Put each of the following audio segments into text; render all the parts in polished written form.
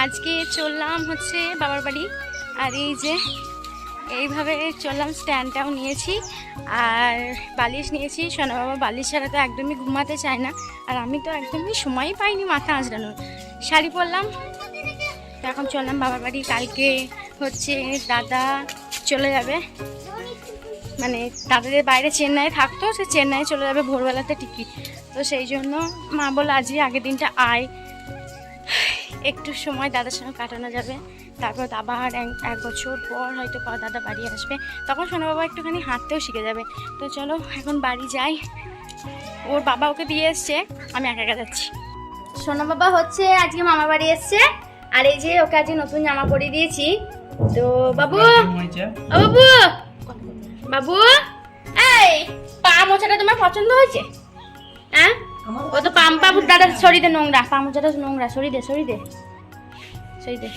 আজকে চললাম হচ্ছে বাবার বাড়ি। আর এই যে এইভাবে চললাম, স্ট্যান্ডটাও নিয়েছি আর বালিশ নিয়েছি। সোনা বাবা বালিশ ছাড়া তো একদমই ঘুমাতে চায় না, আর আমি তো একদমই সময়ই পাইনি মাথা আঁচড়ানোর। শাড়ি পরলাম, তো এখন চললাম বাবার বাড়ি। কালকে হচ্ছে দাদা চলে যাবে, মানে দাদাদের বাইরে চেন্নাই থাকতো, সে চেন্নাই চলে যাবে ভোরবেলাতে টিকিট। তো সেই জন্য মা বলল আজই আগের দিনটা আয়, একটু সময় দাদার সঙ্গে কাটানো যাবে। তারপর আবার এক বছর পর হয়তো দাদা বাড়ি আসবে, তখন সোনা বাবা একটুখানি হাঁটতেও শিখে যাবে। তো চলো এখন বাড়ি যাই। ওর বাবা ওকে দিয়ে এসছে, আমি একা একা যাচ্ছি। সোনা বাবা হচ্ছে আজকে মামা বাড়ি এসছে, আর এই যে ওকে আজকে নতুন জামা পরিয়ে দিয়েছি। তো বাবু বাবু বাবু, এই পা মোছাটা তোমার পছন্দ হয়েছে? হ্যাঁ, ও তো পাম্পাবু দাদা সরিদে নোংরা, পা মোছাটা নোংরা, সরিদে সরিদে সরিদে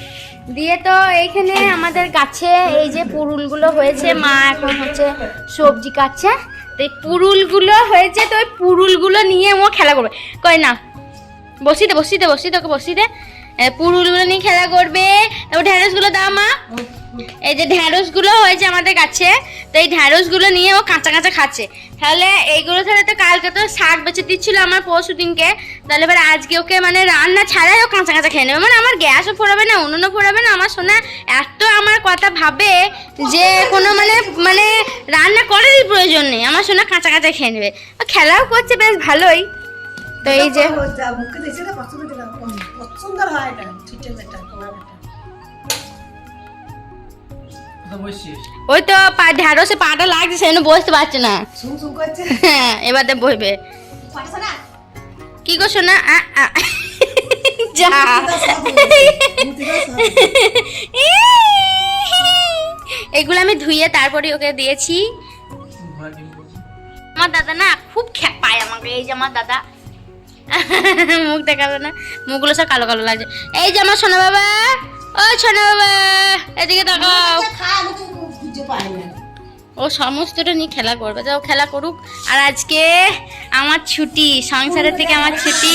দিয়ে। তো এইখানে আমাদের গাছে এই যে পুরুলগুলো হয়েছে, মা এখন হচ্ছে সবজি কাটছে। তো এই পুরুলগুলো হয়েছে, তো ওই পুরুলগুলো নিয়ে ও খেলা করবে। কই না, বসিতে বসিতে বসিতে ওকে বসিতে, পুরুলগুলো নিয়ে খেলা করবে। তারপর ঢ্যাঁড়সগুলো দাও মা, এই যে ঢ্যাঁড়সগুলো হয়েছে আমাদের কাছে, তো এই ঢ্যাঁড়সগুলো নিয়ে ও কাঁচা কাঁচা খাচ্ছে। তাহলে এইগুলো ছাড়া তো কালকে তো শাক বেঁচে দিচ্ছিল আমার পরশু দিনকে, তাহলে এবার আজকে ওকে মানে রান্না ছাড়াই ও কাঁচা কাঁচা খেয়ে নেবে। মানে আমার গ্যাসও ফোরাবে না, উনুনও ফোরাবে না। আমার সোনা এত আমার কথা ভাবে যে কোনো মানে মানে রান্না করারই প্রয়োজন নেই, আমার সোনা কাঁচা কাঁচা খেয়ে নেবে। ও খেলাও করছে বেশ ভালোই। তো এই যে ওই তো ঢ্যাঁড়সে পাটা লাগছে, সেজন্য বসতে পারছে না। হ্যাঁ, এবার বসবে। কি করছো না? যা এগুলো আমি ধুইয়ে তারপরে ওকে দিয়েছি। আমার দাদা না খুব খেপায় আমাকে। এই যে আমার দাদা, মুখ দেখাবে না, মুখগুলো সব কালো কালো লাগছে। এই যে আমার সোনা বাবা, ও সোনা বাবা এদিকে তাকাও। ও সমস্তটা নিয়ে খেলা করবে, যাও খেলা করুক। আর আজকে আমার ছুটি, সংসারের থেকে আমার ছুটি।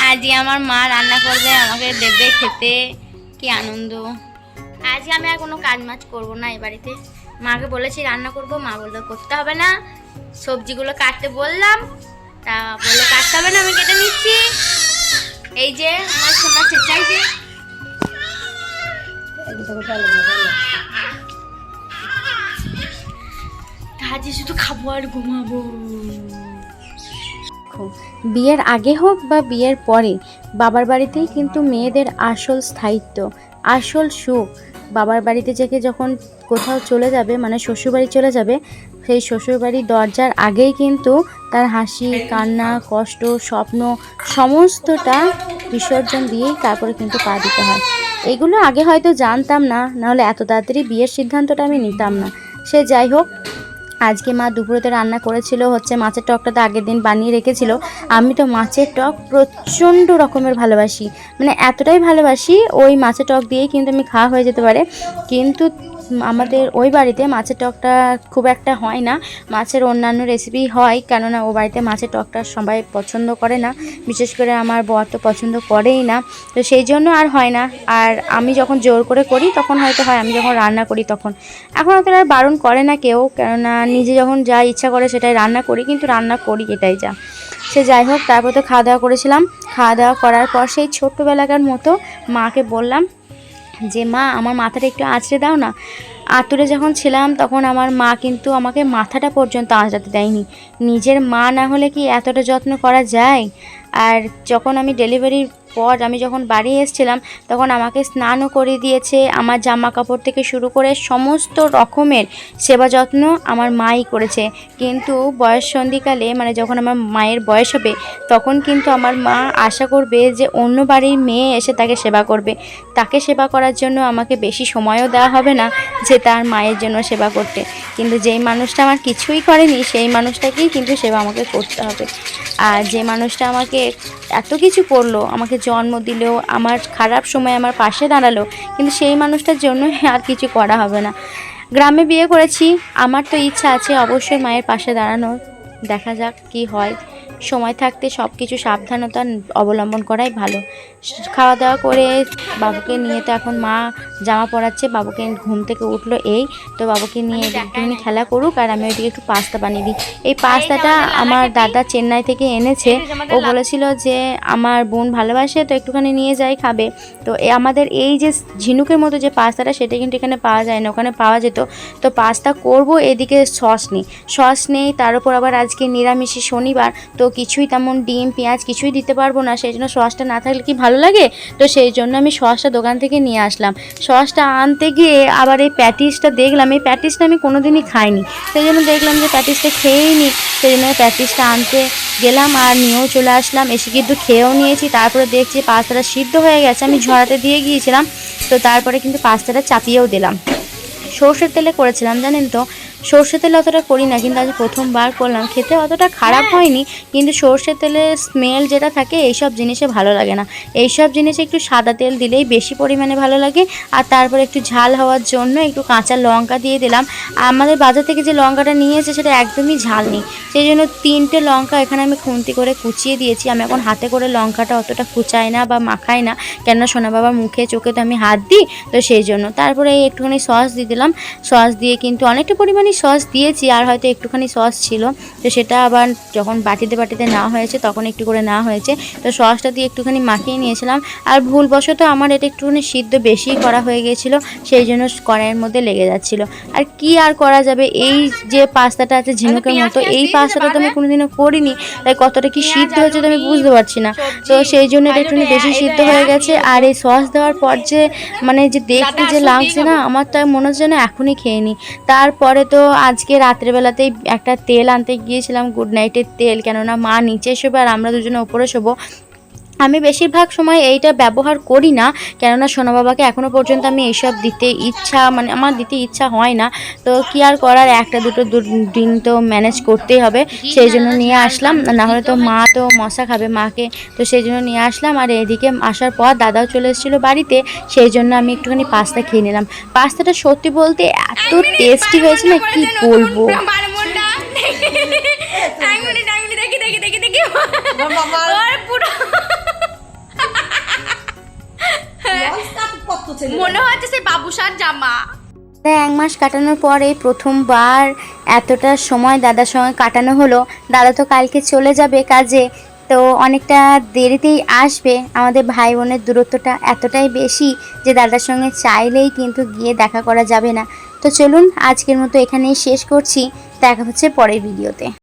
আজকে আমার মা রান্না করবে, আমাকে দেবে খেতে, কি আনন্দ। আজকে আমি আর কোনো কাজ মাছ করবো না এই বাড়িতে। মাকে বলেছি রান্না করবো, মা বললো করতে হবে না। সবজিগুলো কাটতে বললাম, তা বললো কাটতে হবে না, আমি কেটে নিচ্ছি। এই যে আমার সোনা চেঁচাইছে, আজকে শুধু খাবো আর ঘুমাবো। বিয়ের আগে হোক বা বিয়ের পরে, বাবার বাড়িতেই কিন্তু মেয়েদের আসল স্থায়িত্ব, আসল সুখ। বাবার বাড়িতে থেকে যখন কোথাও চলে যাবে, মানে শ্বশুরবাড়ি চলে যাবে, সেই শ্বশুরবাড়ির দরজার আগেই কিন্তু তার হাসি, কান্না, কষ্ট, স্বপ্ন সমস্তটা বিসর্জন দিয়েই তারপরে কিন্তু পা দিতে হয়। এগুলো আগে হয়তো জানতাম না, নাহলে এত তাড়াতাড়ি বিয়ের সিদ্ধান্তটা আমি নিতাম না। সে যাই হোক, আজকে মা দুপুরেতে রান্না করেছিল হচ্ছে মাছের টকটা, তো আগের দিন বানিয়ে রেখেছিল। আমি তো মাছের টক প্রচণ্ড রকমের ভালোবাসি, মানে এতটাই ভালোবাসি ওই মাছের টক দিয়েই কিন্তু আমি খাওয়া হয়ে যেতে পারে। কিন্তু আমাদের ওই বাড়িতে মাছের টকটা খুব একটা হয় না, মাছের অন্যান্য রেসিপি হয়, কেননা ও বাড়িতে মাছের টকটা সবাই পছন্দ করে না, বিশেষ করে আমার বর তো পছন্দ করেই না, তো সেই জন্য আর হয় না। আর আমি যখন জোর করে করি তখন হয়তো হয়, আমি যখন রান্না করি তখন। এখন অত আর বারণ করে না কেউ, কেননা নিজে যখন যা ইচ্ছা করে সেটাই রান্না করি, কিন্তু রান্না করি এটাই যা। সে যাই হোক, তারপর তো খাওয়া দাওয়া করেছিলাম। খাওয়া দাওয়া করার পর সেই ছোট্টবেলাকার মতো মাকে বললাম যে মা আমার মাথাটা একটু আঁচড়ে দাও না। আতুরে যখন ছিলাম তখন আমার মা কিন্তু আমাকে মাথাটা পর্যন্ত আঁচড়াতে দেয়নি। নিজের মা না হলে কি এতটা যত্ন করা যায়? আর যখন আমি ডেলিভারির পর আমি যখন বাড়ি এসেছিলাম তখন আমাকে স্নানও করে দিয়েছে, আমার জামা কাপড় থেকে শুরু করে সমস্ত রকমের সেবা যত্ন আমার মাই করেছে। কিন্তু বয়স সন্ধিকালে, মানে যখন আমার মায়ের বয়স হবে, তখন কিন্তু আমার মা আশা করবে যে অন্য বাড়ির মেয়ে এসে তাকে সেবা করবে। তাকে সেবা করার জন্য আমাকে বেশি সময়ও দেওয়া হবে না যে তার মায়ের জন্য সেবা করতে। কিন্তু যেই মানুষটা আমার কিছুই করেনি সেই মানুষটাকেই কিন্তু সেবা আমাকে করতে হবে। আর যে মানুষটা আমাকে এত কিছু করলো, আমাকে জন্ম দিলেও, আমার খারাপ সময় আমার পাশে দাঁড়ালো, কিন্তু সেই মানুষটার জন্য আর কিছু করা হবে না। গ্রামে বিয়ে করেছি, আমার তো ইচ্ছা আছে অবশ্যই মায়ের পাশে দাঁড়ানোর। দেখা যাক কি হয়। সময় থাকতে সব কিছু সাবধানতা অবলম্বন করাই ভালো। খাওয়া দাওয়া করে বাবুকে নিয়ে তো এখন মা জামা পরাচ্ছে, বাবুকে ঘুম থেকে উঠলো এই তো, বাবুকে নিয়ে একটুখানি খেলা করুক আর আমি ওইদিকে একটু পাস্তা বানিয়ে দিই। এই পাস্তাটা আমার দাদা চেন্নাই থেকে এনেছে, ও বলেছিল যে আমার বোন ভালোবাসে তো একটুখানি নিয়ে যাই খাবে। তো আমাদের এই যে ঝিনুকের মতো যে পাস্তাটা সেটা কিন্তু এখানে পাওয়া যায় না, ওখানে পাওয়া যেত। তো পাস্তা করব, এদিকে সস নেই, তার উপর আবার আজকে নিরামিষে শনিবার, তো কিছুই তেমন ডিম পেঁয়াজ কিছুই দিতে পারবো না, সেই জন্য সসটা না থাকলে কি ভালো লাগে। তো সেই জন্য আমি সসটা দোকান থেকে নিয়ে আসলাম। সসটা আনতে গিয়ে আবার এই প্যাটিসটা দেখলাম, এই প্যাটিসটা আমি কোনোদিনই খাইনি, সেই জন্য দেখলাম যে প্যাটিসটা খেয়েই নিই, সেই জন্য প্যাটিসটা আনতে গেলাম আর নিয়েও চলে আসলাম। এসে কিন্তু খেয়েও নিয়েছি, তারপরে দেখছি পাস্তাটা সিদ্ধ হয়ে গেছে, আমি ঝরাতে দিয়ে গিয়েছিলাম। তো তারপরে কিন্তু পাস্তাটা চাপিয়েও দিলাম। সর্ষের তেলে করেছিলাম জানেন তো, সর্ষের তেলে অতটা করি না, কিন্তু আজ প্রথমবার করলাম, খেতে অতটা খারাপ হয়নি, কিন্তু সর্ষের তেলের স্মেল যেটা থাকে এইসব জিনিসে ভালো লাগে না। এইসব জিনিসে একটু সাদা তেল দিলেই বেশি পরিমাণে ভালো লাগে। আর তারপর একটু ঝাল হওয়ার জন্য একটু কাঁচা লঙ্কা দিয়ে দিলাম। আমাদের বাজার থেকে যে লঙ্কাটা নিয়েছে সেটা একদমই ঝাল নেই, সেই জন্য 3টে লঙ্কা এখানে আমি খুন্তি করে কুচিয়ে দিয়েছি। আমি এখন হাতে করে লঙ্কাটা অতটা কুচাই না বা মাখাই না, কেননা সোনা বাবার মুখে চোখে তো আমি হাত দিই, তো সেই জন্য। তারপরে একটুখানি সস দিয়ে দিলাম, সস দিয়ে কিন্তু অনেকটা পরিমাণে সস দিয়েছি, আর হয়তো একটুখানি সস ছিল, তো সেটা আবার যখন বাটিতে নেওয়া হয়েছে তখন একটু করে নেওয়া হয়েছে। তো সসটা দিয়ে একটুখানি মাখিয়ে নিয়েছিলাম, আর ভুলবশত আমার এটা একটুখানি সিদ্ধ বেশি করা হয়ে গিয়েছিল, সেই জন্য কড়াইয়ের মধ্যে লেগে যাচ্ছিল। আর কি আর করা যাবে, এই যে পাস্তাটা আছে ঝিনুকের মতো, এই পাস্তাটা তো আমি কোনোদিনও করিনি, তাই কতটা কি সিদ্ধ হয়েছে তো আমি বুঝতে পারছি না। তো সেই জন্য এটা একটুখানি বেশি সিদ্ধ হয়ে গেছে। আর এই সস দেওয়ার পর যে মানে যে দেখতে যে লাগছে না, আমার তাই মনে হচ্ছে যেন এখনই খেয়ে নিই। তারপরে তো আজকে রাত্রেবেলাতেই একটা তেল আনতে গিয়েছিলাম, গুড নাইটের তেল, কেননা মা নিচে শোবে আর আমরা দুজনে ওপরে শোবো। আমি বেশিরভাগ সময় এইটা ব্যবহার করি না, কেননা সোনা বাবাকে এখনও পর্যন্ত আমি এইসব আমার দিতে ইচ্ছা হয় না। তো কি আর করার, একটা দুটো দিন তো ম্যানেজ করতেই হবে, সেই জন্য নিয়ে আসলাম, নাহলে তো মা তো মশা খাবে মাকে, তো সেই জন্য নিয়ে আসলাম। আর এদিকে আসার পর দাদাও চলে এসেছিলো বাড়িতে, সেই জন্য আমি একটুখানি পাস্তা খেয়ে নিলাম। পাস্তাটা সত্যি বলতে এত টেস্টি হয়েছে না, কি বলবো। মনে হচ্ছে সেই বাবুসার জামা। 1 মাস কাটানোর পর এই প্রথমবার এতটা সময় দাদার সঙ্গে কাটানো হলো। দাদা তো কালকে চলে যাবে কাজে, তো অনেকটা দেরিতেই আসবে। আমাদের ভাই বোনের দূরত্বটা এতটাই বেশি যে দাদার সঙ্গে চাইলেই কিন্তু গিয়ে দেখা করা যাবে না। তো চলুন আজকের মতো এখানেই শেষ করছি, দেখা হচ্ছে পরের ভিডিওতে।